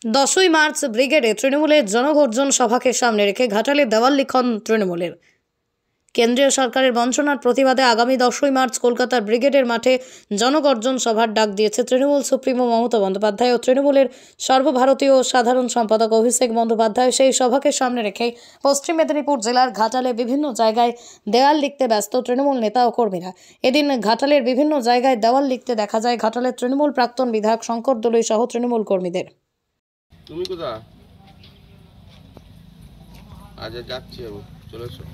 10ই March ব্রিগেডে তৃণমূলের জনগর্জন সভাকে সামনে রেখে ঘাটালে দেওয়াল লিখন তৃণমূলের। কেন্দ্রীয় সরকারের বঞ্চনার প্রতিবাদে আগামী 10ই মার্চ কলকাতার ব্রিগেডের মাঠে জনগর্জন সভার ডাক দিয়েছে তৃণমূল সুপ্রিমো মমতা বন্দ্যোপাধ্যায় ও তৃণমূলের সর্বভারতীয় সাধারণ সম্পাদক অভিষেক বন্দ্যোপাধ্যায়। সেই সভাকে সামনে রেখে পশ্চিম মেদিনীপুর জেলার ঘাটালে বিভিন্ন জায়গায় দেওয়াল লিখতে ব্যস্ত তৃণমূল নেতা ও কর্মীরা। এদিন ঘাটালের বিভিন্ন জায়গায় দেওয়াল লিখতে দেখা যায় ঘাটালের তৃণমূল প্রাক্তন বিধায়ক শঙ্কর দলুই সহ তৃণমূল কর্মীদের। তুমি কোথা? আজ যাচ্ছি আমি, চলে এসো।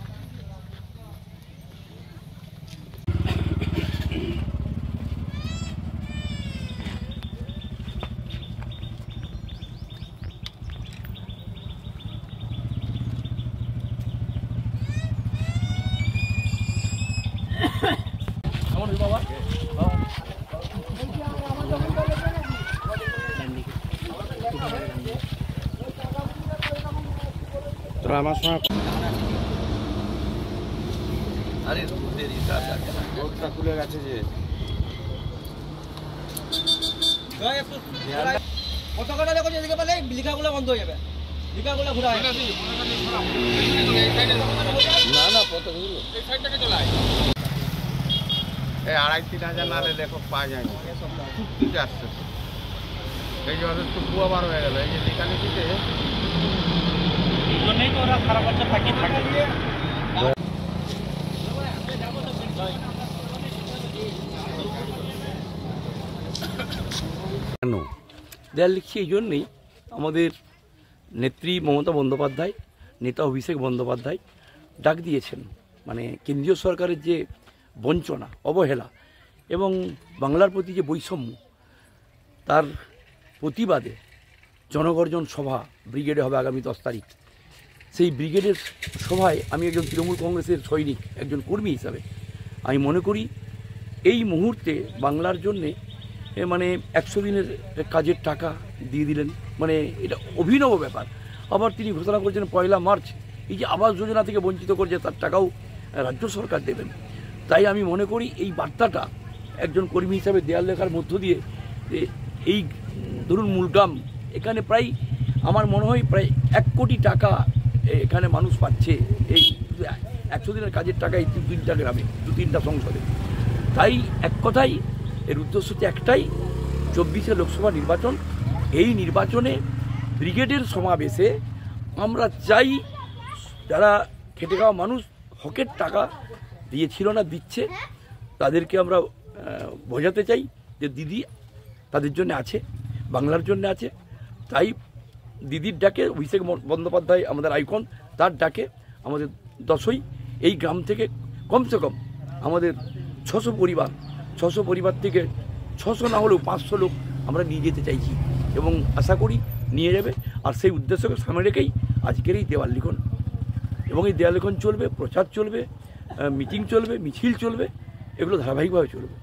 তোরা আমার সঙ্গে আরে রোডটা খুলে গেছে যে কতক্ষণ দেখো যেদিকে পালে লিখাগুলো বন্ধ হয়ে যাবে, লিখাগুলো ঘুরা না না কতগুলো এই সাইডটাকে চলাই এই 2,500-3,000 নালে দেখো পাওয়া যায়নি, ছুটতে আসছে। এই যে একটু কুয়া বার হয়ে গেল, এই যে লিখালিখিতে জন্যই তো ওরা সারা বছর থাকে কেন দেয়াল লিখছি? এই জন্যেই আমাদের নেত্রী মমতা বন্দ্যোপাধ্যায়, নেতা অভিষেক বন্দ্যোপাধ্যায় ডাক দিয়েছেন। মানে কেন্দ্রীয় সরকারের যে বঞ্চনা, অবহেলা এবং বাংলার প্রতি যে বৈষম্য, তার প্রতিবাদে জনগর্জন সভা ব্রিগেডে হবে আগামী 10 তারিখ। সেই ব্রিগেডের সভায় আমি একজন তৃণমূল কংগ্রেসের সৈনিক, একজন কর্মী হিসাবে আমি মনে করি এই মুহূর্তে বাংলার জন্যে মানে 100 দিনের কাজের টাকা দিয়ে দিলেন, মানে এটা অভিনব ব্যাপার। আবার তিনি ঘোষণা করেছেন 1 মার্চ এই যে আবাস যোজনা থেকে বঞ্চিত করছে তার টাকাও রাজ্য সরকার দেবেন। তাই আমি মনে করি এই বার্তাটা একজন কর্মী হিসাবে দেয়াল লেখার মধ্য দিয়ে এই ধরুন মূলগ্রাম, এখানে প্রায় আমার মনে হয় প্রায় 1 কোটি টাকা এখানে মানুষ পাচ্ছে এই 100 দিনের কাজের টাকা এই 2-3টা গ্রামে, 2-3টা সংসদে। তাই এক কথাই এর উদ্দেশ্য হচ্ছে একটাই, 24শে লোকসভা নির্বাচন। এই নির্বাচনে ব্রিগেডের সমাবেশে আমরা চাই যারা খেটে খাওয়া মানুষ হকের টাকা দিয়েছিল না, দিচ্ছে, তাদেরকে আমরা বোঝাতে চাই যে দিদি তাদের জন্য আছে, বাংলার জন্য আছে। তাই দিদির ডাকে অভিষেক বন্দ্যোপাধ্যায় আমাদের আইকন, তার ডাকে আমাদের 10ই এই গ্রাম থেকে কমসে কম আমাদের 600 পরিবার থেকে 600 না হলেও 500 লোক আমরা নিয়ে যেতে চাইছি এবং আশা করি নিয়ে যাবে। আর সেই উদ্দেশ্যকে সামনে রেখেই আজকের এই দেওয়াল লিখন, এবং এই দেওয়াল লিখন চলবে, প্রচার চলবে, মিটিং চলবে, মিছিল চলবে, এগুলো ধারাবাহিকভাবে চলবে।